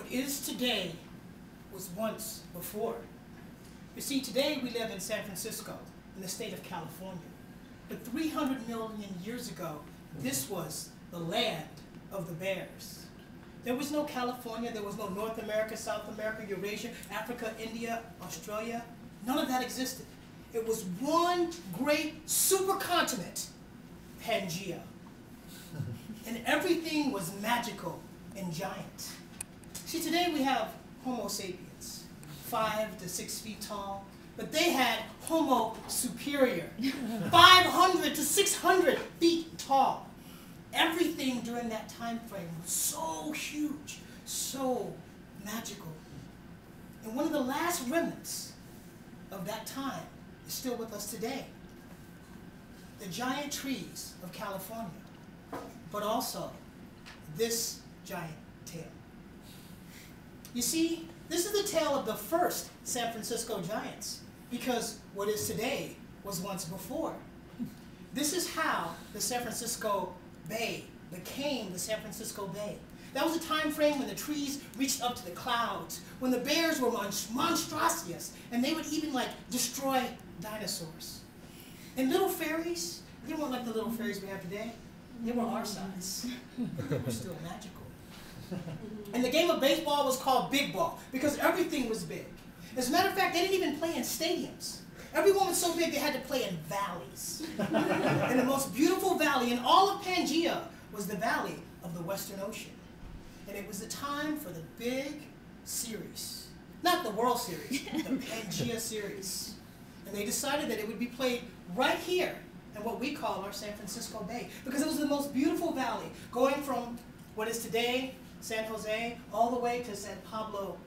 What is today was once before. You see, today we live in San Francisco, in the state of California. But 300 million years ago, this was the land of the bears. There was no California, there was no North America, South America, Eurasia, Africa, India, Australia. None of that existed. It was one great supercontinent, Pangea. And everything was magical and giant. See, today we have Homo sapiens, 5 to 6 feet tall, but they had Homo superior, 500 to 600 feet tall. Everything during that time frame was so huge, so magical. And one of the last remnants of that time is still with us today. The giant trees of California, but also this giant tail. You see, this is the tale of the first San Francisco giants, because what is today was once before. This is how the San Francisco Bay became the San Francisco Bay. That was a time frame when the trees reached up to the clouds, when the bears were monstrous, and they would even destroy dinosaurs. And little fairies, they weren't like the little fairies we have today. They were our size, but they were still magical. And the game of baseball was called big ball because everything was big. As a matter of fact, they didn't even play in stadiums. Everyone was so big they had to play in valleys. And the most beautiful valley in all of Pangea was the valley of the Western Ocean. And it was the time for the big series. Not the World Series, the Pangea series. And they decided that it would be played right here in what we call our San Francisco Bay, because it was the most beautiful valley, going from what is today San Jose all the way to San Pablo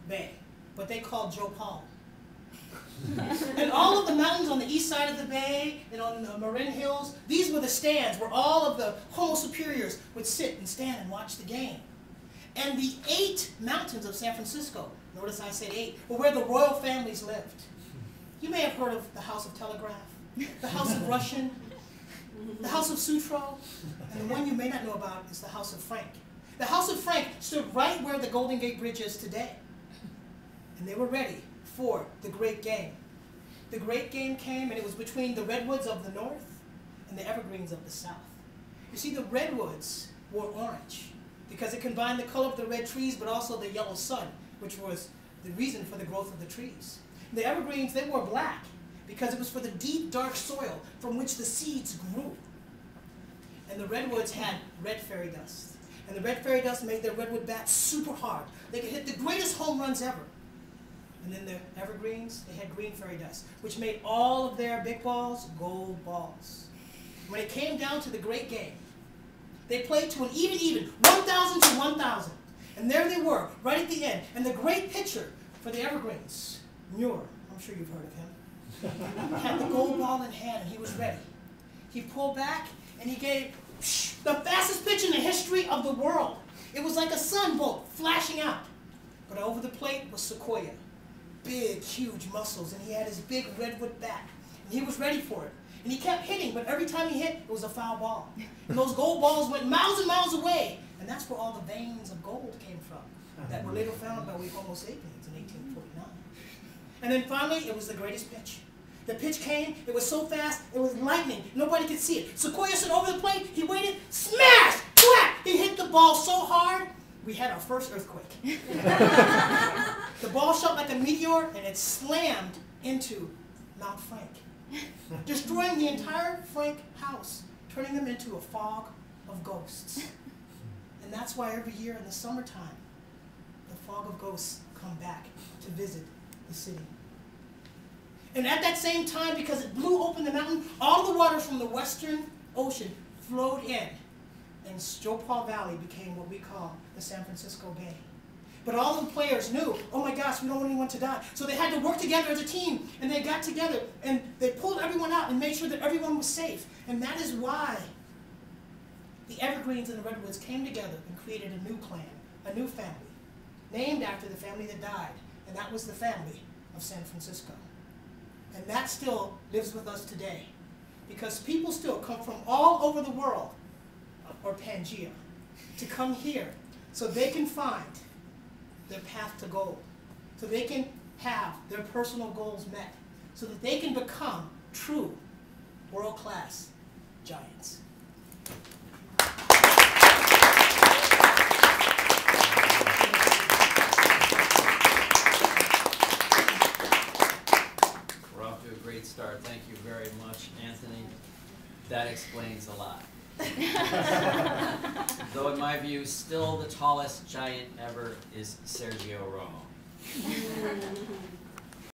Bay, what they call Joe Paul. And all of the mountains on the east side of the bay and on the Marin Hills, these were the stands where all of the Homo superiors would sit and stand and watch the game. And the 8 mountains of San Francisco, notice I said 8, were where the royal families lived. You may have heard of the House of Telegraph, the House of Russian, the House of Sutro, and the one you may not know about is the House of Frank. The House of Frank stood right where the Golden Gate Bridge is today. And they were ready for the great game. The great game came, and it was between the redwoods of the north and the evergreens of the south. You see, the redwoods were orange because it combined the color of the red trees but also the yellow sun, which was the reason for the growth of the trees. The evergreens, they were black because it was for the deep, dark soil from which the seeds grew. And the redwoods had red fairy dust. And the red fairy dust made their redwood bats super hard. They could hit the greatest home runs ever. And then the evergreens, they had green fairy dust, which made all of their big balls gold balls. When it came down to the great game, they played to an even, 1,000 to 1,000. And there they were, right at the end. And the great pitcher for the evergreens, Muir, I'm sure you've heard of him, had the gold ball in hand, and he was ready. He pulled back, and he gave the fastest pitch in the history of the world. It was like a sunbolt flashing out. But over the plate was Sequoia. Big, huge muscles, and he had his big redwood bat. And he was ready for it. And he kept hitting, but every time he hit, it was a foul ball. And those gold balls went miles and miles away. And that's where all the veins of gold came from that were later found by we Homo sapiens in 1849. And then finally, it was the greatest pitch. The pitch came, it was so fast, it was lightning. Nobody could see it. Sequoia stood over the plate, he waited, smash! Whack! He hit the ball so hard, we had our first earthquake. The ball shot like a meteor, and it slammed into Mount Frank, destroying the entire Frank house, turning them into a fog of ghosts. And that's why every year in the summertime, the fog of ghosts come back to visit the city. And at that same time, because it blew open the mountain, all the water from the Western Ocean flowed in, and Joe Paul Valley became what we call the San Francisco Bay. But all the players knew, oh my gosh, we don't want anyone to die. So they had to work together as a team, and they got together, and they pulled everyone out and made sure that everyone was safe. And that is why the evergreens and the redwoods came together and created a new clan, a new family, named after the family that died, and that was the family of San Francisco. And that still lives with us today, because people still come from all over the world, or Pangea, to come here so they can find their path to gold, so they can have their personal goals met, so that they can become true world-class giants. We're off to a great start. Thank you very much, Anthony. That explains a lot. Though in my view, still the tallest giant ever is Sergio Romo.